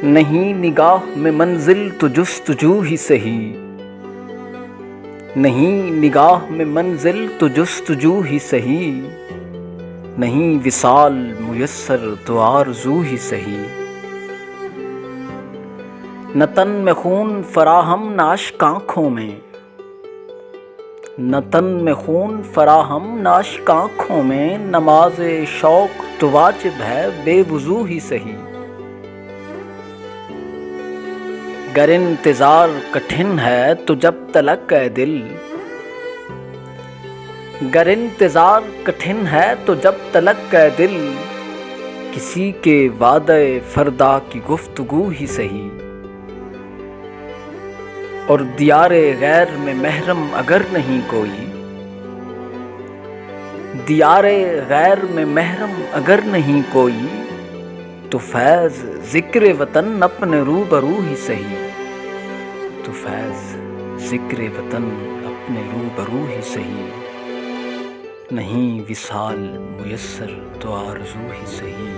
نہیں نگاہ میں منزل تو جستجو ہی سہی، نہیں نگاہ میں منزل تو جستجو ہی سہی، نہیں وصال میسر تو آرزو ہی سہی۔ نہ تن میں خون فراہم نہ اشک آنکھوں میں، نہ تن میں خون فراہم نہ اشک آنکھوں میں، نماز شوق تو واجب ہے بے وضو ہی سہی۔ گر انتظار کٹھن ہے تو جب تلک اے دل، گر انتظار کٹھن ہے تو جب تلک اے دل، کسی کے وعدہ فردا کی گفتگو ہی سہی۔ اور دیار غیر میں محرم اگر نہیں کوئی، دیار غیر میں محرم اگر نہیں کوئی، تو فیض ذکر وطن اپنے روبرو ہی سہی، تو فیض ذکر وطن اپنے روبرو ہی سہی، نہیں وصال میسر تو آرزو ہی سہی۔